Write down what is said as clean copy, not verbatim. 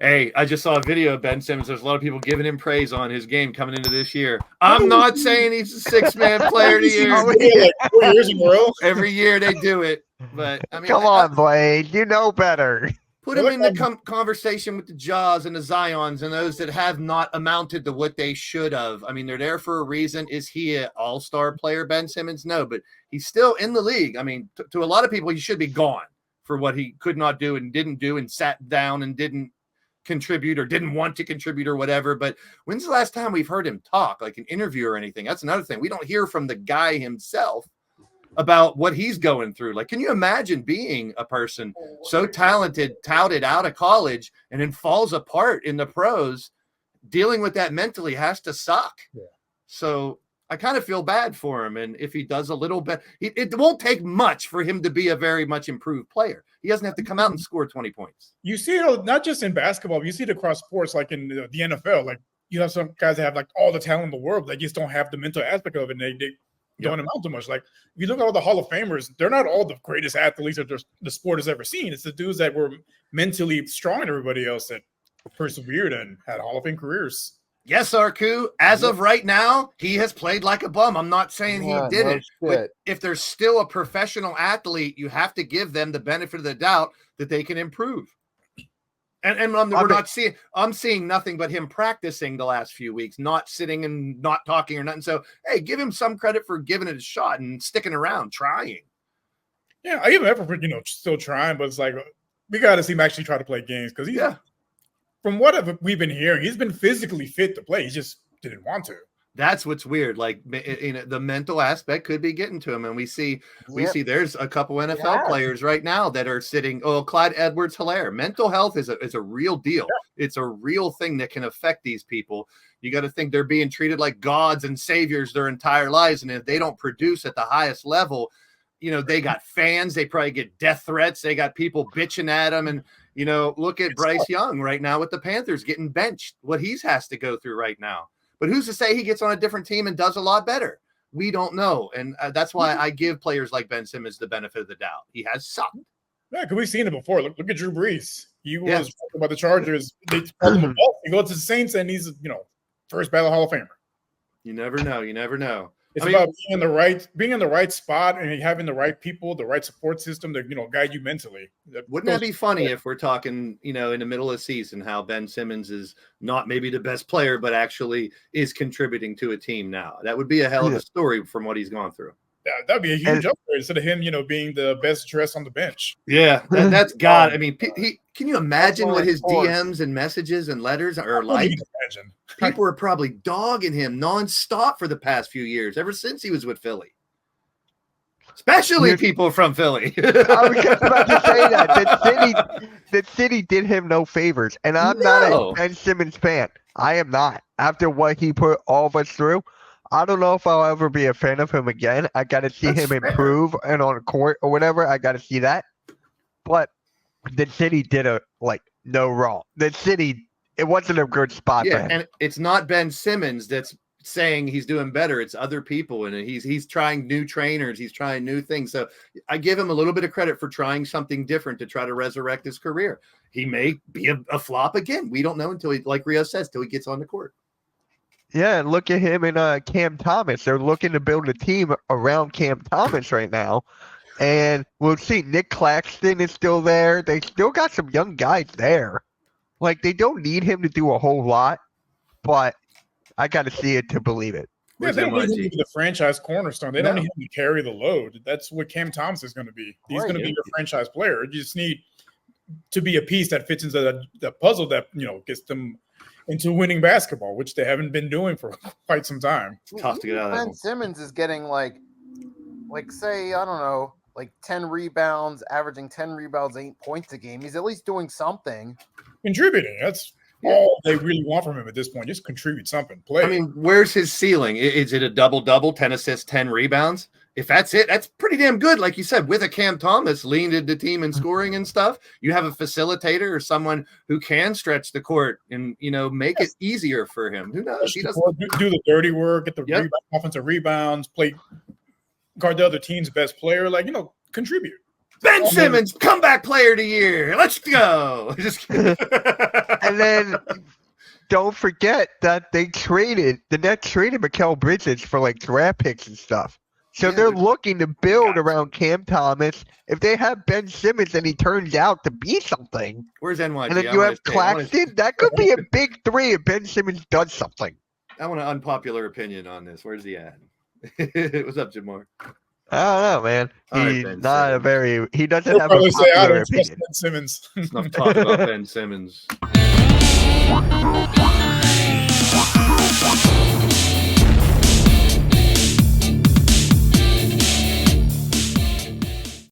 Hey, I just saw a video of Ben Simmons. There's a lot of people giving him praise on his game coming into this year. I'm not saying he's a six-man player of the year. Like 4 years in a row. Every year they do it. But, I mean, come on, Blade. You know better. put him in the conversation with the Jaws and the Zions and those that have not amounted to what they should have. I mean, they're there for a reason. Is he an all-star player, Ben Simmons? No, but he's still in the league. I mean, to a lot of people, he should be gone for what he could not do and didn't do and sat down and didn't contribute or didn't want to contribute or whatever. But when's the last time we've heard him talk, like an interview or anything? That's another thing. We don't hear from the guy himself about what he's going through. Like, can you imagine being a person so talented, touted out of college, and then falls apart in the pros? Dealing with that mentally has to suck. Yeah. So I kind of feel bad for him. And if he does a little bit, it won't take much for him to be a very much improved player. He doesn't have to come out and score 20 points. You see it not just in basketball, but you see it across sports, like in the NFL. Like, you have some guys that have like all the talent in the world, they just don't have the mental aspect of it, and they don't amount to much. Like, if you look at all the Hall of Famers, they're not all the greatest athletes that the sport has ever seen. It's the dudes that were mentally strong and everybody else that persevered and had Hall of Fame careers. Yes, Arku. As of right now, he has played like a bum. I'm not saying he didn't. But if there's still a professional athlete, you have to give them the benefit of the doubt that they can improve. And we're not seeing. I'm seeing nothing but him practicing the last few weeks, not sitting and not talking or nothing. So, hey, give him some credit for giving it a shot and sticking around, trying. Yeah, I give him effort for still trying, but it's like we got to see him actually try to play games because he's. From what we've been hearing, he's been physically fit to play. He just didn't want to. That's what's weird. Like, the mental aspect could be getting to him. And we see there's a couple NFL players right now that are sitting. Oh, Clyde Edwards-Helaire. Mental health is a real deal. Yeah. It's a real thing that can affect these people. You got to think they're being treated like gods and saviors their entire lives. And if they don't produce at the highest level, they got fans. They probably get death threats. They got people bitching at them. And, look at Bryce Young right now with the Panthers getting benched, what he has to go through right now. But who's to say he gets on a different team and does a lot better? We don't know. And that's why I give players like Ben Simmons the benefit of the doubt. He has sucked. Yeah, because we've seen it before. Look at Drew Brees. He was talking about the Chargers. They told him he goes to the Saints and he's, first ballot Hall of Famer. You never know. You never know. It's about being in the right spot and having the right people, the right support system to guide you mentally. Wouldn't that be funny if we're talking, in the middle of the season, how Ben Simmons is not maybe the best player, but actually is contributing to a team now? That would be a hell of a story from what he's gone through. Yeah, that'd be a huge upgrade instead of him, being the best dressed on the bench. Yeah, that's God. I mean, can you imagine what his DMs and messages and letters are like? People are probably dogging him nonstop for the past few years, ever since he was with Philly. Especially people from Philly. I was just about to say that. The city did him no favors. And I'm not a Ben Simmons fan. I am not. After what he put all of us through, I don't know if I'll ever be a fan of him again. I got to see him improve and on court or whatever. I got to see that. But the city did no wrong. The city, it wasn't a good spot for him. And it's not Ben Simmons that's saying he's doing better. It's other people, and he's trying new trainers. He's trying new things. So I give him a little bit of credit for trying something different to try to resurrect his career. He may be a flop again. We don't know until he, like Rio says, till he gets on the court. Yeah, look at him and Cam Thomas. They're looking to build a team around Cam Thomas right now. And we'll see. Nick Claxton is still there. They still got some young guys there. Like, they don't need him to do a whole lot, but I got to see it to believe it. Yeah, they don't need him to be the franchise cornerstone. They don't need him to carry the load. That's what Cam Thomas is going to be. He's going to be your franchise player. You just need to be a piece that fits into the puzzle that, gets them into winning basketball, which they haven't been doing for quite some time. It's tough to get out of that. Ben Simmons is getting like say, I don't know, like 10 rebounds, averaging 10 rebounds, 8 points a game. He's at least doing something. Contributing. That's all they really want from him at this point. Just contribute something. Play. I mean, where's his ceiling? Is it a double-double, 10 assists, 10 rebounds? If that's it, that's pretty damn good. Like you said, with a Cam Thomas leading the team in scoring and stuff, you have a facilitator or someone who can stretch the court and, make it easier for him. Who knows? He doesn't do the dirty work, get the offensive rebounds, guard the other team's best player, contribute. Ben Simmons, comeback player of the year. Let's go. Just kidding. And then don't forget that the Nets traded Mikal Bridges for like draft picks and stuff. So they're looking to build around Cam Thomas. If they have Ben Simmons and he turns out to be something, where's NYG? and then you have Claxton, that could be a big three if Ben Simmons does something. I want an unpopular opinion on this. Where's he at? What's up, Jamar? I don't know, man. He's Ben not Simmons. a very. He doesn't He'll have a probably say, "I popular don't trust opinion. Ben Simmons." Enough talk about Ben Simmons.